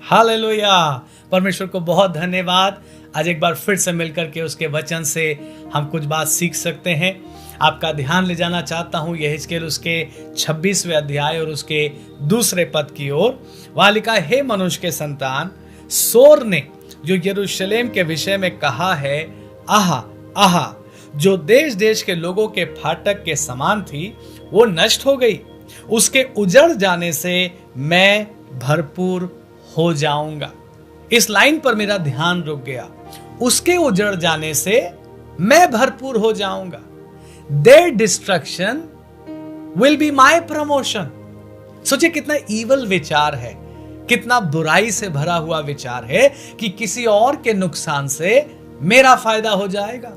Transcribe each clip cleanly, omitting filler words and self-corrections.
Hallelujah. परमेश्वर को बहुत धन्यवाद। आज एक बार फिर से मिलकर के उसके वचन से हम कुछ बात सीख सकते हैं। आपका ध्यान ले जाना चाहता हूं यहेजकेल उसके 26वें अध्याय और उसके दूसरे पद की ओर। वहां लिखा, हे मनुष्य के संतान, सोर ने जो यरूशलेम के विषय में कहा है, आहा आहा, जो देश देश के लोगों के फाटक के समान थी, वो नष्ट हो गई। उसके उजड़ जाने से मैं भरपूर हो जाऊंगा। इस लाइन पर मेरा ध्यान रुक गया। उसके उजड़ जाने से मैं भरपूर हो जाऊंगा। Their destruction will be my promotion। सोचिए कितना ईवल विचार है, कितना बुराई से भरा हुआ विचार है कि किसी और के नुकसान से मेरा फायदा हो जाएगा।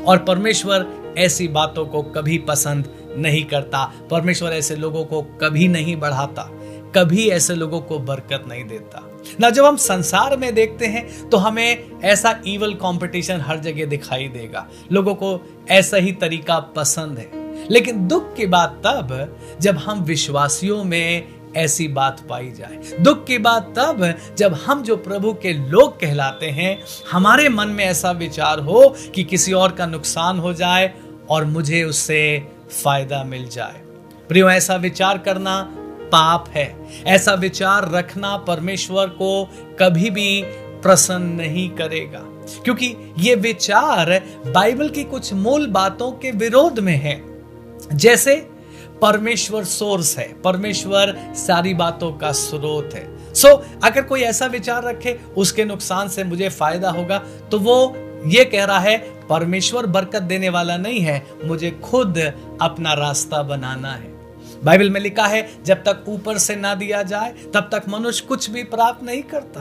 और परमेश्वर ऐसी बातों को कभी पसंद नहीं करता। परमेश्वर ऐसे लोगों को कभी नहीं बढ़ाता, कभी ऐसे लोगों को बरकत नहीं देता ना। जब हम संसार में देखते हैं तो हमें ऐसा ईवल कंपटीशन हर जगह दिखाई देगा, लोगों को ऐसा ही तरीका पसंद है। लेकिन दुख की बात तब जब हम विश्वासियों में ऐसी बात पाई जाए। दुख की बात तब जब हम जो प्रभु के लोग कहलाते हैं, हमारे मन में ऐसा विचार हो कि किसी और का नुकसान हो जाए और मुझे उससे फायदा मिल जाए। प्रियो, ऐसा विचार करना पाप है। ऐसा विचार रखना परमेश्वर को कभी भी प्रसन्न नहीं करेगा, क्योंकि ये विचार बाइबल की कुछ मूल बातों के विरोध में है। जैसे परमेश्वर सोर्स है, परमेश्वर सारी बातों का स्रोत है। अगर कोई ऐसा विचार रखे उसके नुकसान से मुझे फायदा होगा, तो वो ये कह रहा है परमेश्वर बरकत देने वाला नहीं है, मुझे खुद अपना रास्ता बनाना है। बाइबल में लिखा है, जब तक ऊपर से ना दिया जाए तब तक मनुष्य कुछ भी प्राप्त नहीं करता।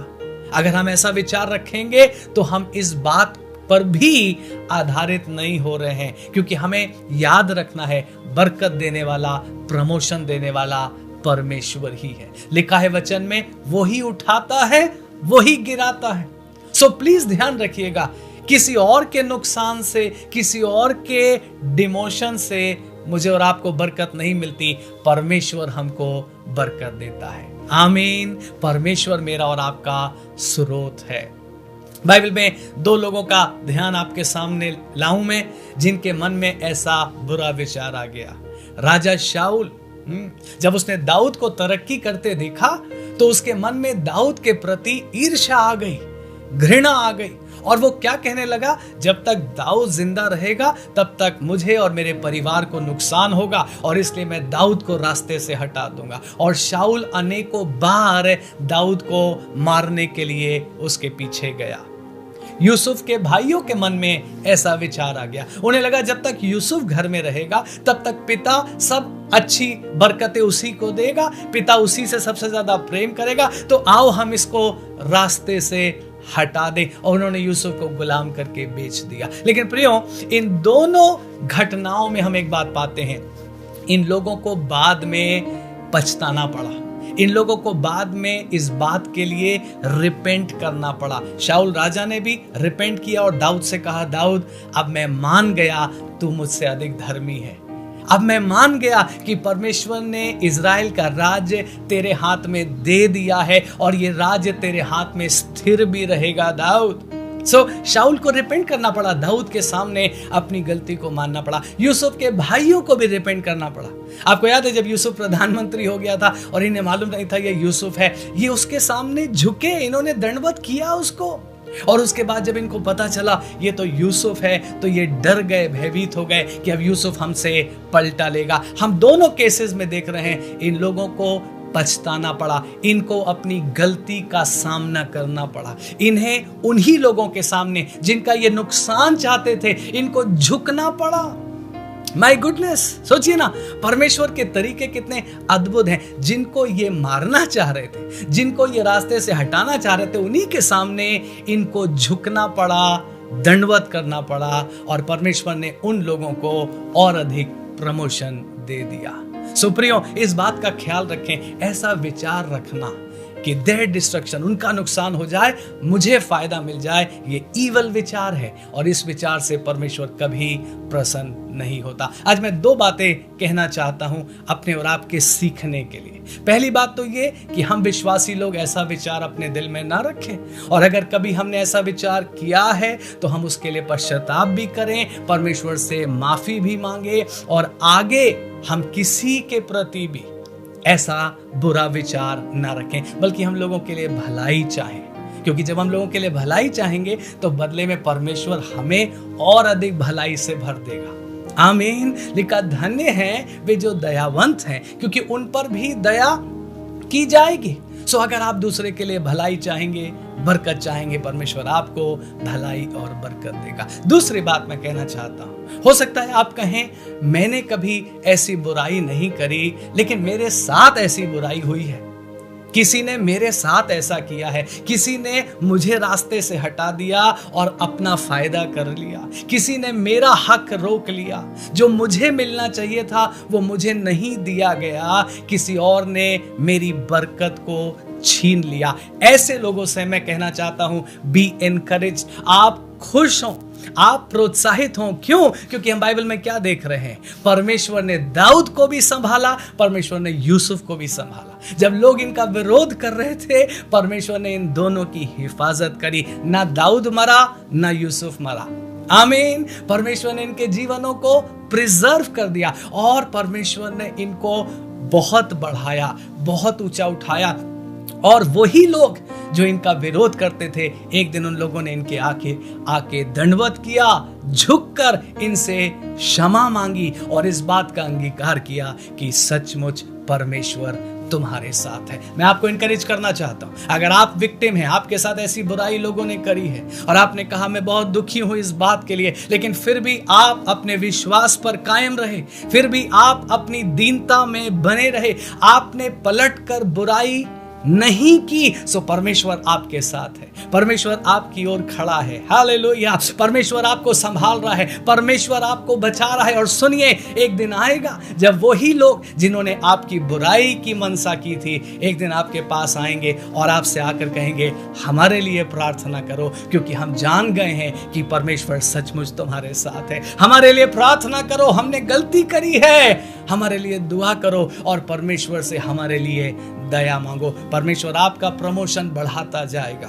अगर हम ऐसा विचार रखेंगे तो हम इस बात पर भी आधारित नहीं हो रहे हैं, क्योंकि हमें याद रखना है बरकत देने वाला, प्रमोशन देने वाला परमेश्वर ही है। लिखा है वचन में, वो ही उठाता है, वो ही गिराता है। प्लीज ध्यान रखिएगा, किसी और के नुकसान से, किसी और के डिमोशन से मुझे और आपको बरकत नहीं मिलती। परमेश्वर हमको बरकत देता है। आमीन। परमेश्वर मेरा और आपका स्रोत है। बाइबल में दो लोगों का ध्यान आपके सामने लाऊं मैं, जिनके मन में ऐसा बुरा विचार आ गया। राजा शाऊल, जब उसने दाऊद को तरक्की करते देखा तो उसके मन में दाऊद के प्रति ईर्ष्या आ गई, घृणा आ गई, और वो क्या कहने लगा, जब तक दाऊद जिंदा रहेगा तब तक मुझे और मेरे परिवार को नुकसान होगा, और इसलिए मैं दाऊद को रास्ते से हटा दूंगा। और शाऊल अनेकों बार दाऊद को मारने के लिए उसके पीछे गया। यूसुफ के भाइयों के मन में ऐसा विचार आ गया। उन्हें लगा जब तक यूसुफ घर में रहेगा तब तक पिता सब अच्छी बरकतें उसी को देगा, पिता उसी से सबसे ज्यादा प्रेम करेगा, तो आओ हम इसको रास्ते से हटा दें। और उन्होंने यूसुफ को गुलाम करके बेच दिया। लेकिन प्रियो, इन दोनों घटनाओं में हम एक बात पाते हैं, इन लोगों को बाद में पछताना पड़ा। इन लोगों को बाद में इस बात के लिए रिपेंट करना पड़ा। शाऊल राजा ने भी रिपेंट किया और दाऊद से कहा, दाऊद, अब मैं मान गया तू मुझसे अधिक धर्मी है। अब मैं मान गया कि परमेश्वर ने इज़राइल का राज्य तेरे हाथ में दे दिया है और ये राज्य तेरे हाथ में स्थिर भी रहेगा दाऊद। शाऊल को रिपेंट करना पड़ा, दाऊद के सामने अपनी गलती को मानना पड़ा। यूसुफ के भाइयों को भी रिपेंट करना पड़ा। आपको याद है जब यूसुफ प्रधानमंत्री हो गया था और इन्हें मालूम नहीं था ये यूसुफ है, ये उसके सामने झुके, इन्होंने दंडवत किया उसको। और उसके बाद जब इनको पता चला ये तो यूसुफ है, तो ये डर गए, भयभीत हो गए कि अब यूसुफ हमसे पलटा लेगा। हम दोनों केसेस में देख रहे हैं इन लोगों को पछताना पड़ा, इनको अपनी गलती का सामना करना पड़ा। इन्हें उन्हीं लोगों के सामने जिनका ये नुकसान चाहते थे, इनको झुकना पड़ा। माय गुडनेस, सोचिए ना, परमेश्वर के तरीके कितने अद्भुत हैं। जिनको ये मारना चाह रहे थे, जिनको ये रास्ते से हटाना चाह रहे थे, उन्हीं के सामने इनको झुकना पड़ा, दंडवत करना पड़ा, और परमेश्वर ने उन लोगों को और अधिक प्रमोशन दे दिया। प्रियो, इस बात का ख्याल रखें, ऐसा विचार रखना कि देयर डिस्ट्रक्शन, उनका नुकसान हो जाए, मुझे फायदा मिल जाए, ये ईवल विचार है और इस विचार से परमेश्वर कभी प्रसन्न नहीं होता। आज मैं 2 बातें कहना चाहता हूं अपने और आपके सीखने के लिए। पहली बात तो ये कि हम विश्वासी लोग ऐसा विचार अपने दिल में ना रखें, और अगर कभी हमने ऐसा विचार किया है तो हम उसके लिए पश्चाताप भी करें, परमेश्वर से माफी भी मांगे और आगे हम किसी के प्रति भी ऐसा बुरा विचार ना रखें, बल्कि हम लोगों के लिए भलाई चाहें। क्योंकि जब हम लोगों के लिए भलाई चाहेंगे तो बदले में परमेश्वर हमें और अधिक भलाई से भर देगा। आमीन। लिखा, धन्य हैं वे जो दयावंत हैं, क्योंकि उन पर भी दया की जाएगी। सो अगर आप दूसरे के लिए भलाई चाहेंगे, बरकत चाहेंगे, परमेश्वर आपको भलाई और बरकत देगा। दूसरी बात मैं कहना चाहता हूं, हो सकता है आप कहें मैंने कभी ऐसी बुराई नहीं करी, लेकिन मेरे साथ ऐसी बुराई हुई है, किसी ने मेरे साथ ऐसा किया है, किसी ने मुझे रास्ते से हटा दिया और अपना फायदा कर लिया, किसी ने मेरा हक रोक लिया, जो मुझे मिलना चाहिए था वो मुझे नहीं दिया गया, किसी और ने मेरी बरकत को छीन लिया। ऐसे लोगों से मैं कहना चाहता हूं, बी एनकरेज, आप खुश हों, आप प्रोत्साहित हों। क्यों? क्योंकि हम बाइबल में क्या देख रहे हैं, परमेश्वर ने दाऊद को भी संभाला, परमेश्वर ने यूसुफ को भी संभाला। जब लोग इनका विरोध कर रहे थे, परमेश्वर ने इन दोनों की हिफाजत करी। ना दाऊद मरा, ना यूसुफ मरा। आमीन। परमेश्वर ने इनके जीवनों को प्रिजर्व कर दिया और परमेश्वर ने इनको बहुत बढ़ाया, बहुत ऊंचा उठाया। और वही लोग जो इनका विरोध करते थे, एक दिन उन लोगों ने इनके आके दंडवत किया, झुककर इनसे क्षमा मांगी और इस बात का अंगीकार किया कि सचमुच परमेश्वर तुम्हारे साथ है। मैं आपको इनकरेज करना चाहता हूं, अगर आप विक्टिम हैं, आपके साथ ऐसी बुराई लोगों ने करी है और आपने कहा मैं बहुत दुखी हूं इस बात के लिए, लेकिन फिर भी आप अपने विश्वास पर कायम रहे, फिर भी आप अपनी दीनता में बने रहे, आपने पलटकर बुराई नहीं की, सो परमेश्वर आपके साथ है, परमेश्वर आपकी ओर खड़ा है। हालेलुया। परमेश्वर आपको संभाल रहा है, परमेश्वर आपको बचा रहा है। और सुनिए, एक दिन आएगा जब वही लोग जिन्होंने आपकी बुराई की मनसा की थी, एक दिन आपके पास आएंगे और आपसे आकर कहेंगे हमारे लिए प्रार्थना करो, क्योंकि हम जान गए हैं कि परमेश्वर सचमुच तुम्हारे साथ है। हमारे लिए प्रार्थना करो, हमने गलती करी है, हमारे लिए दुआ करो और परमेश्वर से हमारे लिए दया मांगो। परमेश्वर आपका प्रमोशन बढ़ाता जाएगा,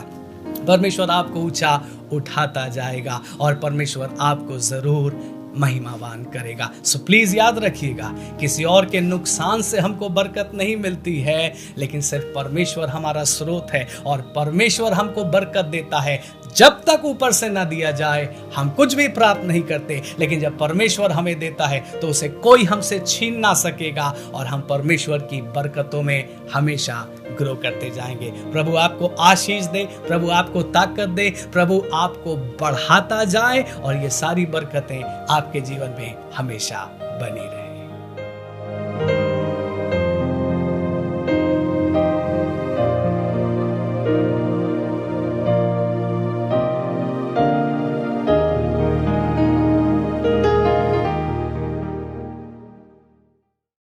परमेश्वर आपको ऊंचा उठाता जाएगा और परमेश्वर आपको जरूर महिमावान करेगा। सो प्लीज याद रखिएगा, किसी और के नुकसान से हमको बरकत नहीं मिलती है, लेकिन सिर्फ परमेश्वर हमारा स्रोत है और परमेश्वर हमको बरकत देता है। जब तक ऊपर से ना दिया जाए हम कुछ भी प्राप्त नहीं करते, लेकिन जब परमेश्वर हमें देता है तो उसे कोई हमसे छीन ना सकेगा और हम परमेश्वर की बरकतों में हमेशा ग्रो करते जाएंगे। प्रभु आपको आशीष दे, प्रभु आपको ताकत दे, प्रभु आपको बढ़ाता जाए और ये सारी बरकतें आपके जीवन में हमेशा बनी रहे।